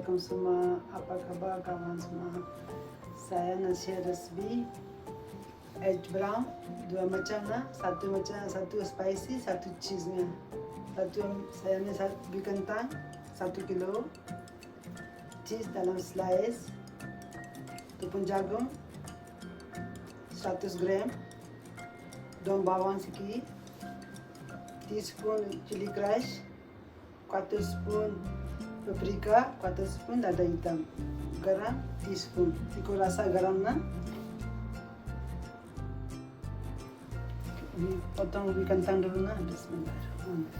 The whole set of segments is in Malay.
Assalamualaikum semua. Apa khabar kawan semua? Saya nak share resipi egg brown. Dua macam lah. Satu spicy, satu cheese nya. Saya ni beli kentang 1 kilo. Cheese dalam slice. Tepung jagung 100 gram. Daun bawang sikit. Teaspoon chili crush. 1/4 spoon paprika, 1/4 spoon lada hitam, garam teaspoon. Ikut rasa garam na. Ini potong ubi kentang dulu na. Bismillahirrahmanirrahim.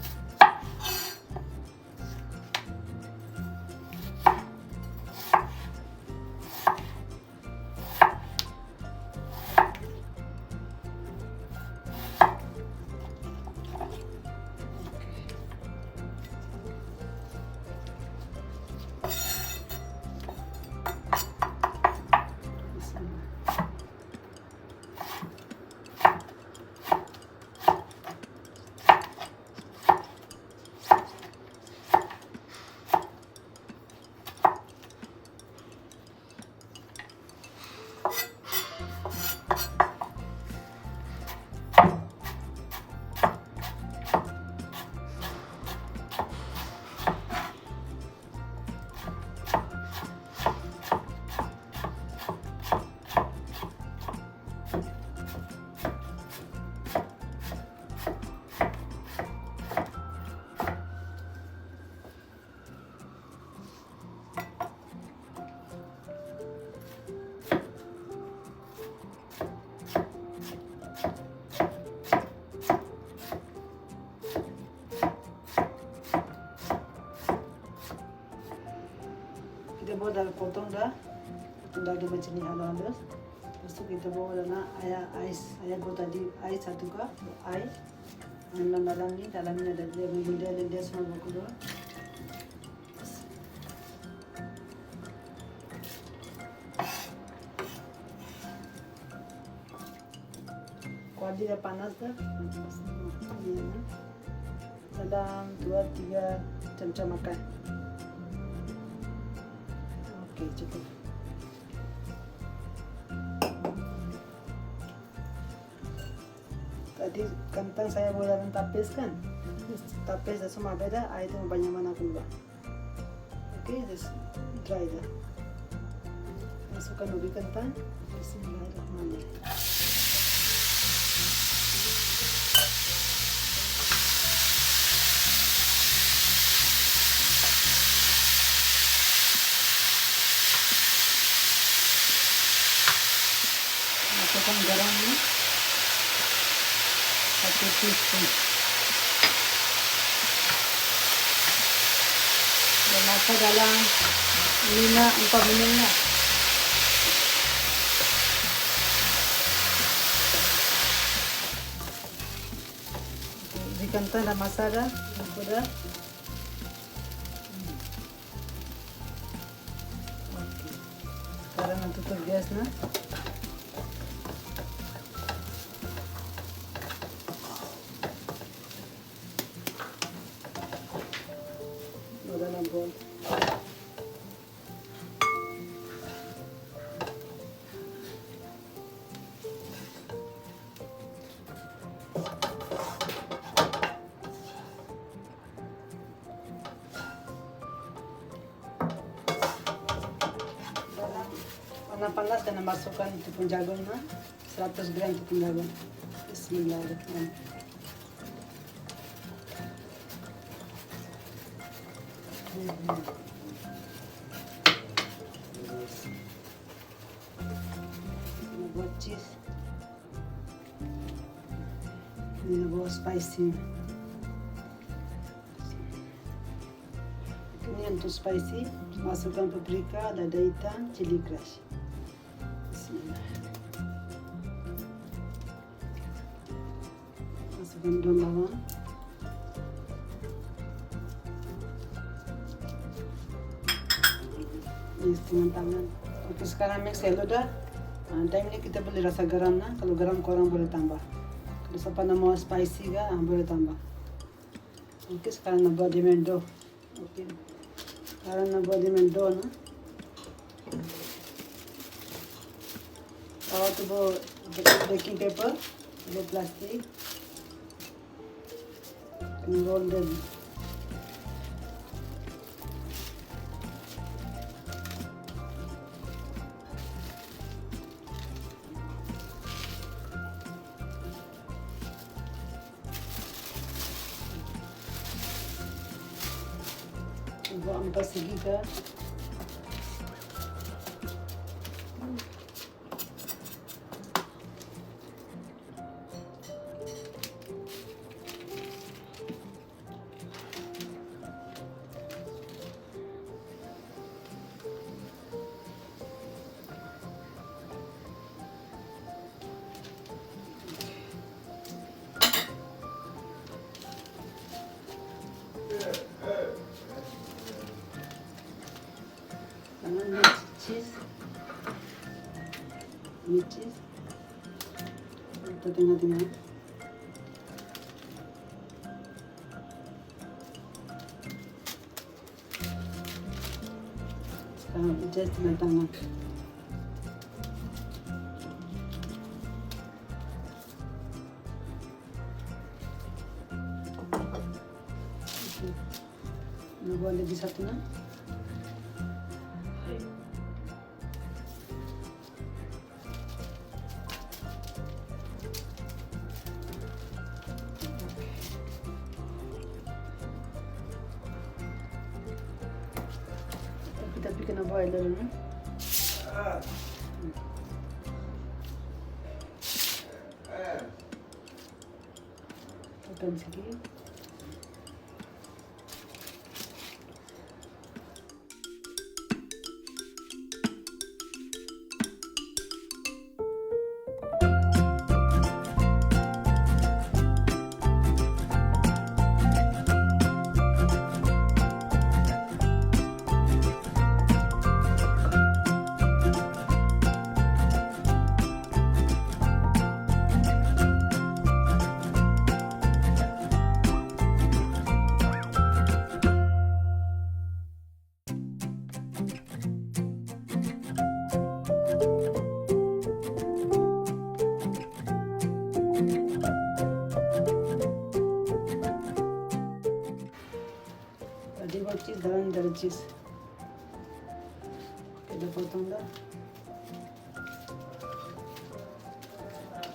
Kita bawa dah potong dah ada macam ni halus. Lepas tu kita bawa dalam air bawa tadi air 1 cup air. Dalam ni ada dia semua bawa keluar. Kuali dah panas dah. Dalam 2-3 cemca makan. Okey, cukup. Tadi kentang saya bawa dalam tapis kan. Tapis dah semua beda, air tu banyak mana keluar. Okey, just dry dah. Masukkan ubi kentang. Bismillahirrahmanirrahim. Masukkan garam ni 1 teaspoon. Dan masak dalam 4 minit lah. Ubi kentang dah masak dah. Okey. Sekarang nak tutup gas na. Dalam bowl. Panas dan masukkan tepung jagung na 100 gram tepung jagung. Bismillahirrahmanirrahim. Ini buat cheese. Ini buat spicy. Ini untuk spicy. Masukkan paprika, lada hitam, chili crush. Bismillah. Masukkan daun bawang. Dengan tangan. Okey, sekarang mix hello dah. Time ni kita boleh rasa garam na. Kalau garam korang boleh tambah. Kalau siapa nak mau spicy kan, boleh tambah. Okey, sekarang nak buat diamond dough. Okey. Karena body mendo na. Tahu tu bo baking paper, bo plastic, roll them. Bo ambil segi ke. Cheese, itu tengah-tengah. Sekarang just dengan tangan. Nak buat lagi satu nak? Tapi kena boil dulu ni. Tekan sikit. Cheese, dalam cheese. Kita potong dah.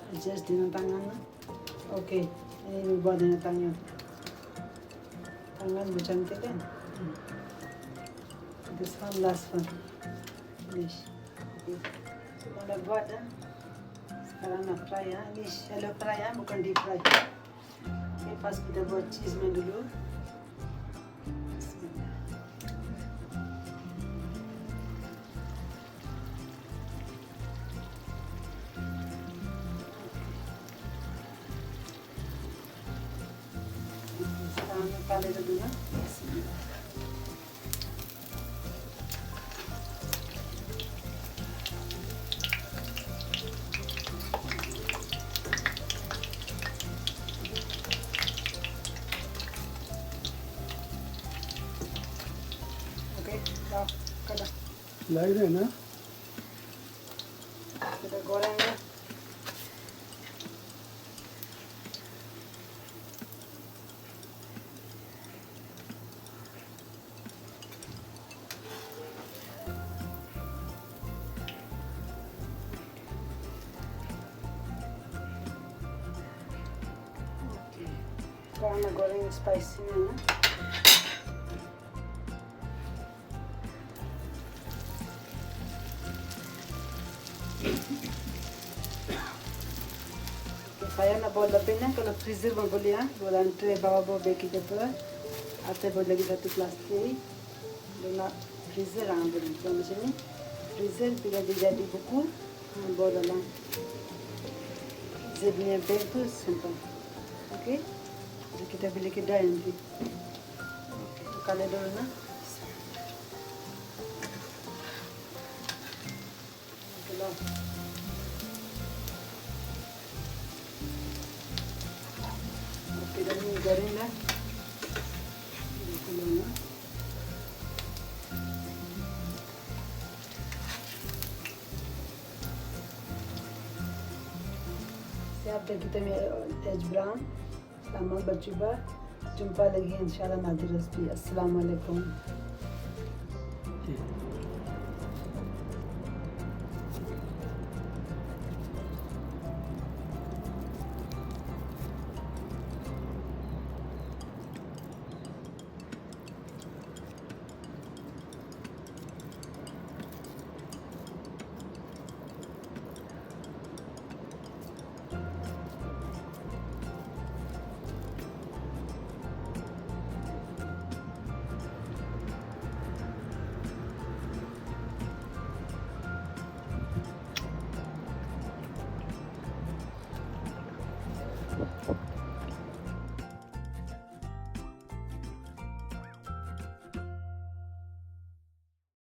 Adjust dengan tangan. Okay, ini buat dengan tangan. Tangan bercantik kan? This one, last one. Finish. Okay. Sudah dah buat dah. Sekarang nak fry ya. Ini shallow fry ya, bukan deep fry. Okay, first kita buat cheese dulu. Kali dulu na. Okay, dah kada. Lagi deh na. Kita goreng ya. Sekarang nak goreng spicy ni ya. Saya nak bawa lebih ni, kalau freezer mau boleh ya. Boleh tray bawa baking paper. Atau boleh lagi satu plastik. Boleh freezer ambil. Kalau macam ni, freezer bila dia jadi buku, bawa dalam zipnya bag tu simple. Okay? Jadi kita beli kedai nanti. Kalau dulu na. Kalau okay, dah ni garing dah. Kalau na. Siapa kita edge brown. Selamat berjumpa. Jumpa lagi insyaAllah nanti resipi. Assalamualaikum. Thank